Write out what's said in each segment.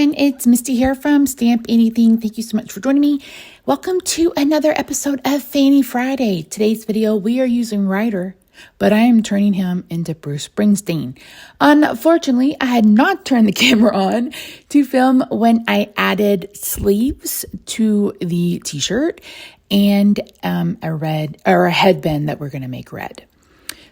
everyone, it's Misty here from Stamp Anything. Thank you so much for joining me. Welcome to another episode of Fannie Friday. Today's video, we are using Ryder, but I am turning him into Bruce Springsteen. Unfortunately, I had not turned the camera on to film when I added sleeves to the t-shirt and a headband that we're going to make red.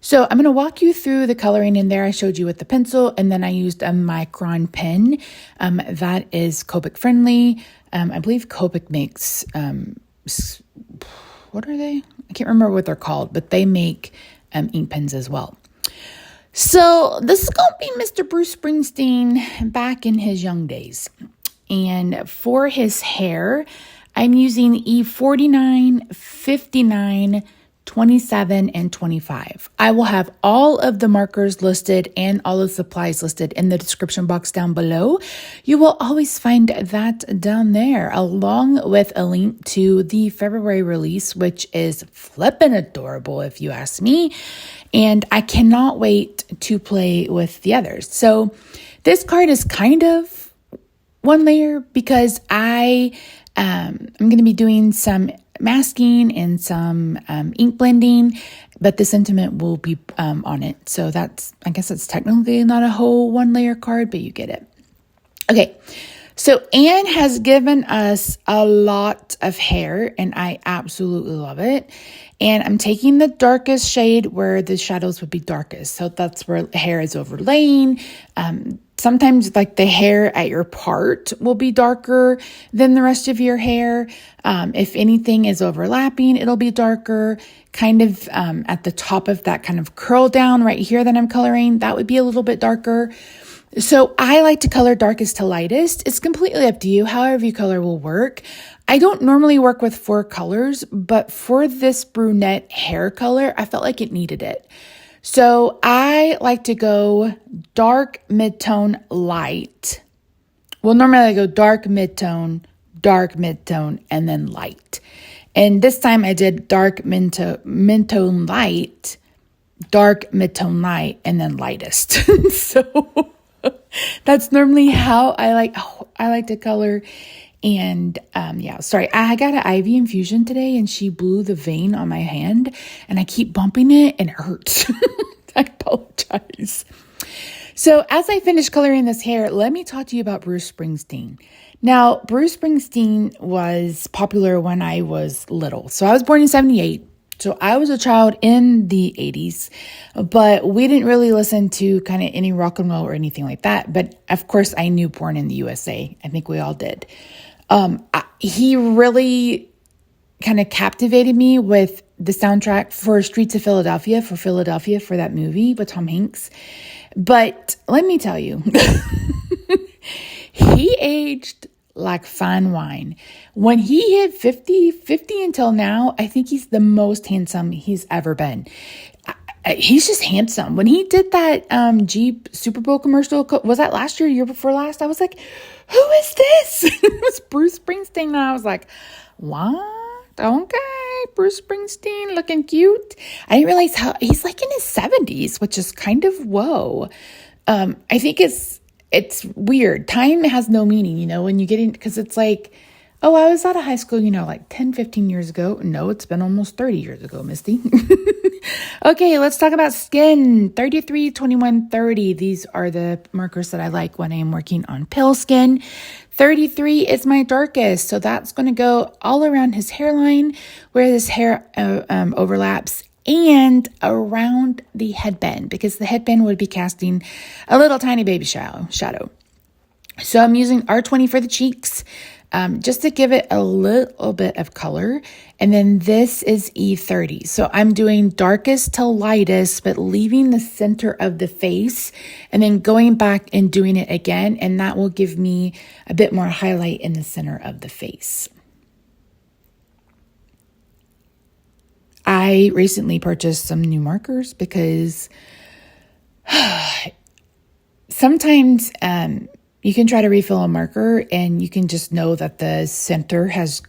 So I'm going to walk you through the coloring in there. I showed you with the pencil, and then I used a micron pen that is Copic friendly. I believe Copic makes, what are they? I can't remember what they're called, but they make ink pens as well. So this is going to be Mr. Bruce Springsteen back in his young days. And for his hair, I'm using E49, 59, 27, and 25. I will have all of the markers listed and all of the supplies listed in the description box down below. You will always find that down there, along with a link to the February release, which is flippin' adorable if you ask me. And I cannot wait to play with the others. So this card is kind of one layer because I'm going to be doing some masking and some ink blending, but the sentiment will be on it. So I guess it's technically not a whole one layer card, but you get it. Okay, so Anne has given us a lot of hair and I absolutely love it. And I'm taking the darkest shade where the shadows would be darkest. So that's where hair is overlaying. Sometimes like the hair at your part will be darker than the rest of your hair. If anything is overlapping, it'll be darker. Kind of at the top of that kind of curl down right here that I'm coloring, that would be a little bit darker. So I like to color darkest to lightest. It's completely up to you. However you color will work. I don't normally work with 4 colors, but for this brunette hair color, I felt like it needed it. So I like to go dark, mid-tone, light. Well, normally I go dark, mid-tone, and then light. And this time I did dark, mid-tone, light, dark, mid-tone, light, and then lightest. So that's normally how I like to color. And sorry, I got an IV infusion today and she blew the vein on my hand and I keep bumping it and it hurts. I apologize. So as I finish coloring this hair, let me talk to you about Bruce Springsteen. Now, Bruce Springsteen was popular when I was little. So I was born in 78. So I was a child in the 80s, but we didn't really listen to kind of any rock and roll or anything like that. But of course, I knew Born in the USA. I think we all did. He really kind of captivated me with the soundtrack for Streets of Philadelphia, for that movie with Tom Hanks. But let me tell you, he aged like fine wine. When he hit 50 until now, I think he's the most handsome he's ever been. He's just handsome. When he did that Jeep Super Bowl commercial, was that last year, year before last? I was like, who is this? It was Bruce Springsteen. And I was like, what? Okay, Bruce Springsteen looking cute. I didn't realize how he's like in his 70s, which is kind of whoa. I think it's weird. Time has no meaning, when you get in, because it's like, oh, I was out of high school, like 10, 15 years ago. No, it's been almost 30 years ago, Misty. Okay, let's talk about skin. 33, 21, 30. These are the markers that I like when I am working on pale skin. 33 is my darkest, so that's going to go all around his hairline where his hair overlaps and around the headband because the headband would be casting a little tiny baby shadow. So I'm using R20 for the cheeks just to give it a little bit of color. And then this is E30. So I'm doing darkest to lightest, but leaving the center of the face and then going back and doing it again. And that will give me a bit more highlight in the center of the face. I recently purchased some new markers because sometimes you can try to refill a marker and you can just know that the center has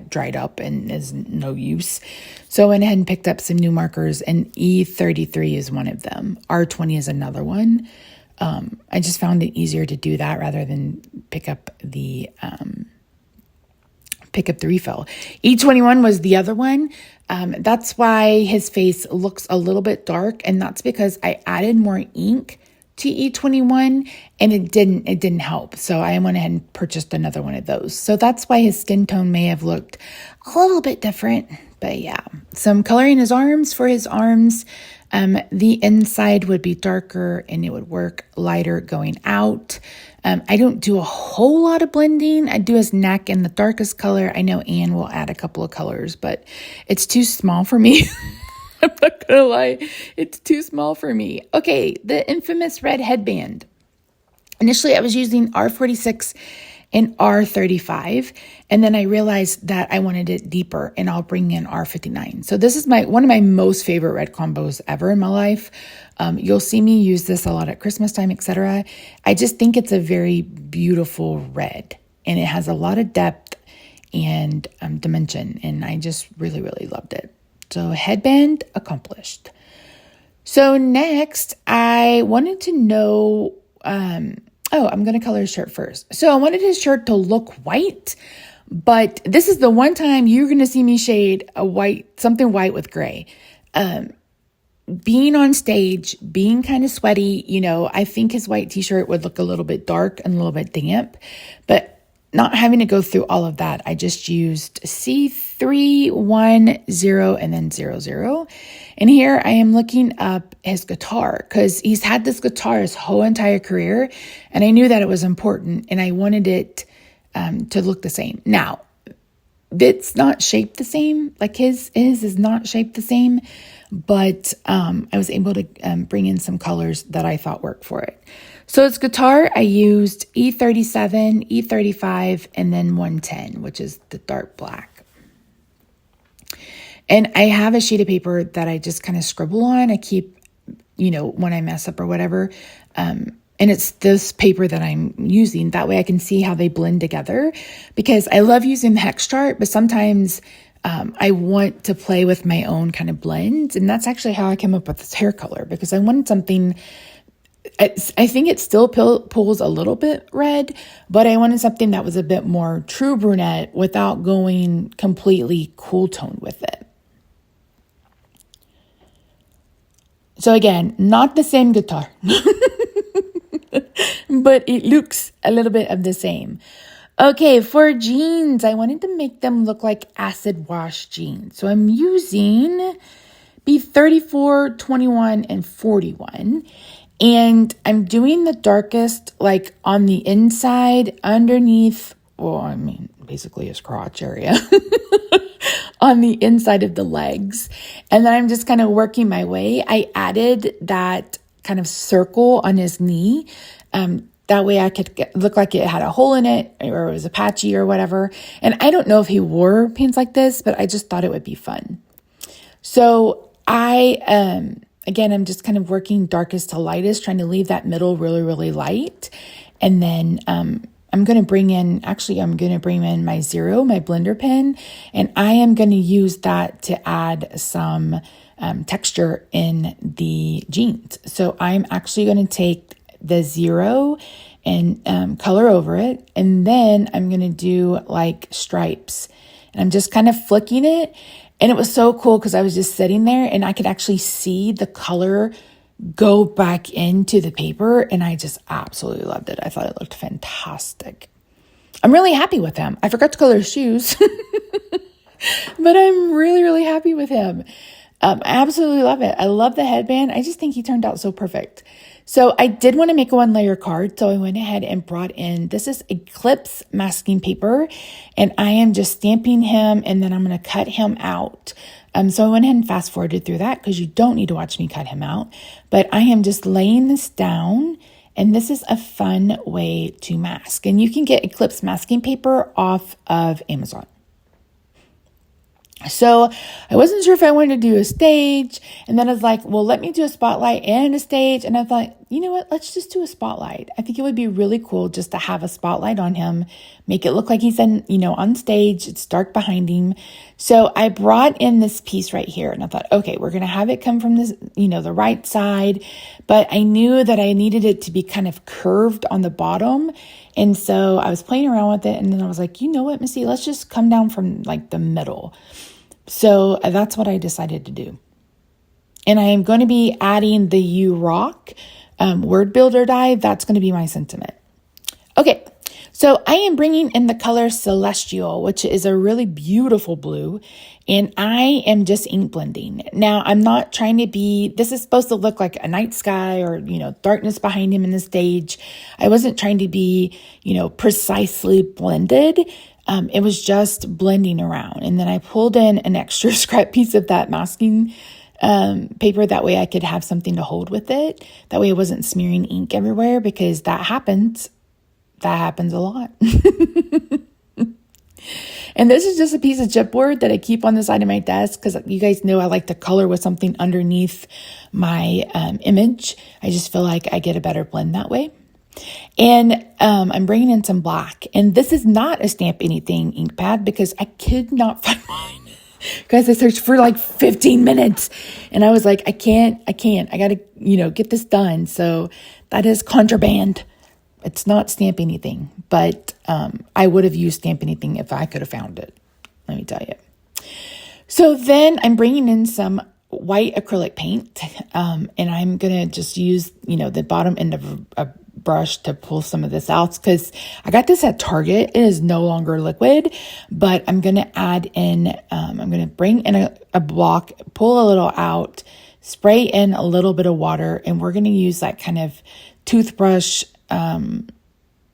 dried up and is no use. So I went ahead and picked up some new markers and E33 is one of them. R20 is another one. I just found it easier to do that rather than pick up the refill. E21 was the other one. That's why his face looks a little bit dark, and that's because I added more ink to E21 and it didn't help. So I went ahead and purchased another one of those. So that's why his skin tone may have looked a little bit different. But yeah, some coloring his arms. For his arms, the inside would be darker and it would work lighter going out. I don't do a whole lot of blending. I do his neck in the darkest color. I know Anne will add a couple of colors, but it's too small for me. I'm not gonna lie, it's too small for me. Okay, the infamous red headband. Initially, I was using R46 and R35, and then I realized that I wanted it deeper, and I'll bring in R59. So this is one of my most favorite red combos ever in my life. You'll see me use this a lot at Christmas time, etc. I just think it's a very beautiful red, and it has a lot of depth and dimension, and I just really, really loved it. So headband accomplished. So next, I wanted to know, I'm going to color his shirt first. So I wanted his shirt to look white, but this is the one time you're going to see me shade something white with gray. Being on stage, being kind of sweaty, I think his white t-shirt would look a little bit dark and a little bit damp, but not having to go through all of that, I just used C310 and then 00. And here I am looking up his guitar because he's had this guitar his whole entire career. And I knew that it was important and I wanted it to look the same. Now, it's not shaped the same. Like his is not shaped the same. But I was able to bring in some colors that I thought worked for it. So its guitar, I used E37, E35, and then 110, which is the dark black. And I have a sheet of paper that I just kind of scribble on. I keep, when I mess up or whatever. And it's this paper that I'm using. That way I can see how they blend together. Because I love using the hex chart, but sometimes I want to play with my own kind of blends. And that's actually how I came up with this hair color. Because I wanted something... I think it still pulls a little bit red, but I wanted something that was a bit more true brunette without going completely cool tone with it. So again, not the same guitar, but it looks a little bit of the same. Okay, for jeans, I wanted to make them look like acid wash jeans. So I'm using B34, 21, and 41. And I'm doing the darkest like on the inside underneath, basically his crotch area on the inside of the legs. And then I'm just kind of working my way. I added that kind of circle on his knee. That way I could look like it had a hole in it or it was a patchy or whatever. And I don't know if he wore pants like this, but I just thought it would be fun. So again, I'm just kind of working darkest to lightest, trying to leave that middle really, really light. And then I'm going to bring in my 0, my blender pen, and I am going to use that to add some texture in the jeans. So I'm actually going to take the 0 and color over it. And then I'm going to do like stripes. And I'm just kind of flicking it. And it was so cool because I was just sitting there and I could actually see the color go back into the paper. And I just absolutely loved it. I thought it looked fantastic. I'm really happy with him. I forgot to color his shoes, but I'm really, really happy with him. I absolutely love it. I love the headband. I just think he turned out so perfect. So I did want to make a 1-layer card. So I went ahead and brought in, this is Eclipse masking paper, and I am just stamping him and then I'm going to cut him out. So I went ahead and fast forwarded through that because you don't need to watch me cut him out, but I am just laying this down, and this is a fun way to mask. And you can get Eclipse masking paper off of Amazon. So I wasn't sure if I wanted to do a stage, and then I was like, well, let me do a spotlight and a stage. And I thought, you know what, let's just do a spotlight. I think it would be really cool just to have a spotlight on him, make it look like he's on stage. It's dark behind him. So I brought in this piece right here and I thought, okay, we're going to have it come from this, the right side, but I knew that I needed it to be kind of curved on the bottom. And so I was playing around with it and then I was like, you know what, Missy, let's just come down from like the middle. So that's what I decided to do. And I am going to be adding the U Rock word builder die. That's going to be my sentiment. Okay, so I am bringing in the color Celestial, which is a really beautiful blue. And I am just ink blending. Now, I'm not trying to this is supposed to look like a night sky or, darkness behind him in the stage. I wasn't trying to be, precisely blended. It was just blending around. And then I pulled in an extra scrap piece of that masking paper. That way I could have something to hold with it. That way I wasn't smearing ink everywhere, because that happens. That happens a lot. And this is just a piece of chipboard that I keep on the side of my desk because you guys know I like to color with something underneath my image. I just feel like I get a better blend that way. And I'm bringing in some black. And this is not a Stamp Anything ink pad because I could not find mine. Guys, I searched for like 15 minutes and I was like, I can't. I got to, get this done. So that is contraband. It's not Stamp Anything, but I would have used Stamp Anything if I could have found it. Let me tell you. So then I'm bringing in some white acrylic paint and I'm going to just use, the bottom end of a brush to pull some of this out because I got this at Target. It is no longer liquid, but I'm going to add in, I'm going to bring in a block, pull a little out, spray in a little bit of water, and we're going to use that kind of toothbrush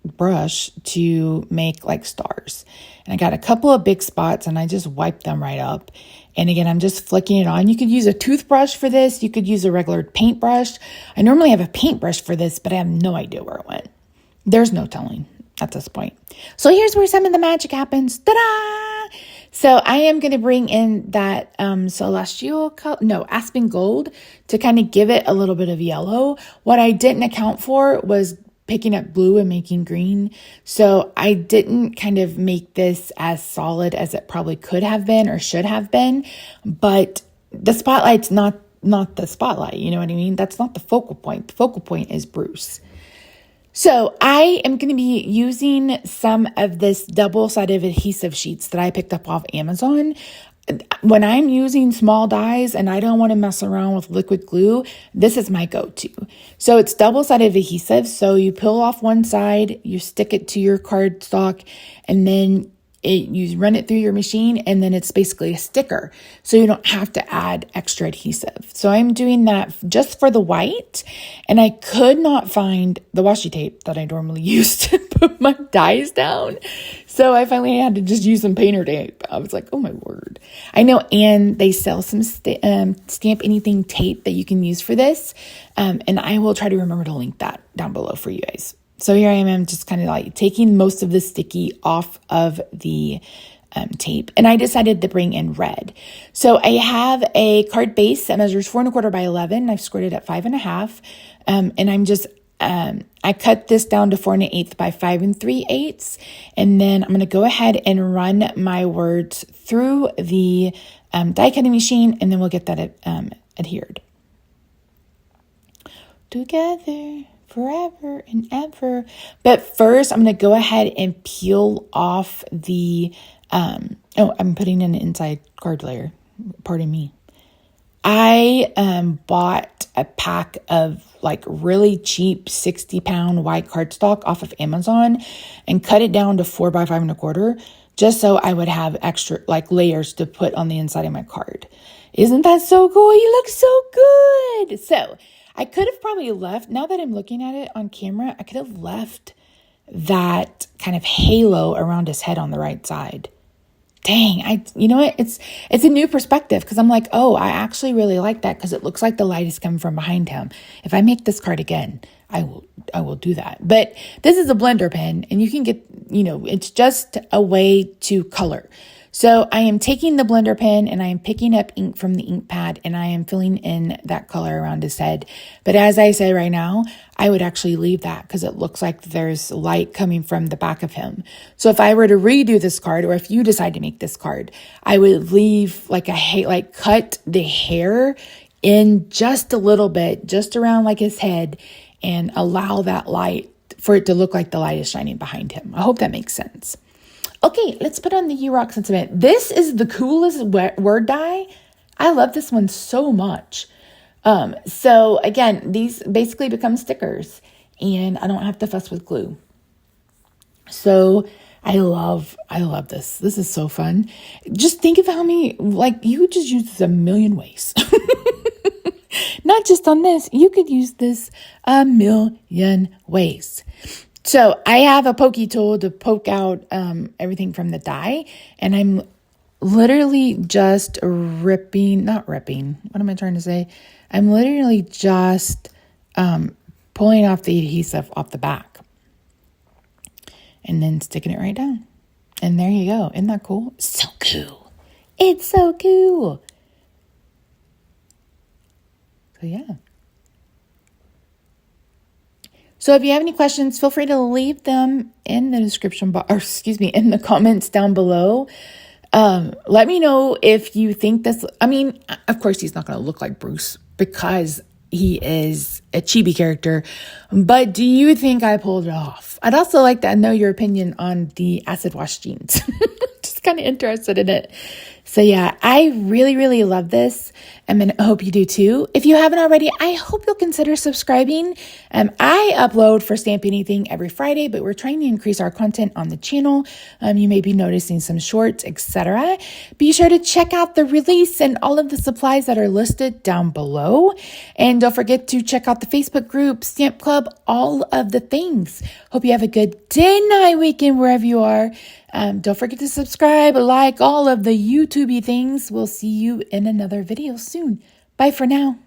brush to make like stars. And I got a couple of big spots and I just wiped them right up. And again, I'm just flicking it on. You could use a toothbrush for this. You could use a regular paintbrush. I normally have a paintbrush for this, but I have no idea where it went. There's no telling at this point. So here's where some of the magic happens. Ta-da! So I am going to bring in that celestial color, aspen gold, to kind of give it a little bit of yellow. What I didn't account for was picking up blue and making green. So I didn't kind of make this as solid as it probably could have been or should have been. But the spotlight's not the spotlight. You know what I mean? That's not the focal point. The focal point is Bruce. So I am going to be using some of this double-sided adhesive sheets that I picked up off Amazon. When I'm using small dies and I don't want to mess around with liquid glue, this is my go-to. So it's double-sided adhesive. So you peel off one side, you stick it to your cardstock, and then you run it through your machine, and then it's basically a sticker. So you don't have to add extra adhesive. So I'm doing that just for the white, and I could not find the washi tape that I normally use to put my dies down. So I finally had to just use some painter tape. I was like, oh my word. I know, and they sell some Stamp Anything tape that you can use for this. And I will try to remember to link that down below for you guys. So here I am, I'm just kind of like taking most of the sticky off of the tape. And I decided to bring in red. So I have a card base that measures 4 1/4 by 11. I've squared it at 5 1/2. And I'm just, I cut this down to 4 1/8 by 5 3/8. And then I'm going to go ahead and run my words through the die cutting machine, and then we'll get that adhered. Together. Forever and ever. But first, I'm going to go ahead and peel off the, I'm putting in an inside card layer. Pardon me. I bought a pack of like really cheap 60-pound white cardstock off of Amazon and cut it down to 4 by 5 1/4, just so I would have extra like layers to put on the inside of my card. Isn't that so cool? You look so good. So I could have probably left, now that I'm looking at it on camera, I could have left that kind of halo around his head on the right side. Dang, you know what? It's a new perspective because I'm like, oh, I actually really like that because it looks like the light is coming from behind him. If I make this card again, I will do that. But this is a blender pen and you can get, it's just a way to color. So I am taking the blender pen and I am picking up ink from the ink pad and I am filling in that color around his head. But as I say right now, I would actually leave that because it looks like there's light coming from the back of him. So if I were to redo this card, or if you decide to make this card, I would leave cut the hair in just a little bit, just around like his head, and allow that light for it to look like the light is shining behind him. I hope that makes sense. Okay, let's put on the You Rock sentiment. This is the coolest word die. I love this one so much. So again, these basically become stickers and I don't have to fuss with glue. So I love this. This is so fun. Just think of how many, you could just use this a million ways. Not just on this, you could use this a million ways. So I have a pokey tool to poke out everything from the die, and I'm literally just not ripping. What am I trying to say? I'm literally just pulling off the adhesive off the back and then sticking it right down. And there you go. Isn't that cool? So cool. It's so cool. So yeah. So if you have any questions, feel free to leave them in the description box, in the comments down below. Let me know if you think this, of course he's not going to look like Bruce because he is a chibi character, but do you think I pulled it off? I'd also like to know your opinion on the acid wash jeans. Just kind of interested in it. So yeah, I really, really love this. I hope you do too. If you haven't already, I hope you'll consider subscribing. I upload for Stamp Anything every Friday, but we're trying to increase our content on the channel. You may be noticing some shorts, etc. Be sure to check out the release and all of the supplies that are listed down below. And don't forget to check out the Facebook group, Stamp Club, all of the things. Hope you have a good day, night, weekend, wherever you are. Don't forget to subscribe, like all of the YouTubey things. We'll see you in another video soon. Bye for now.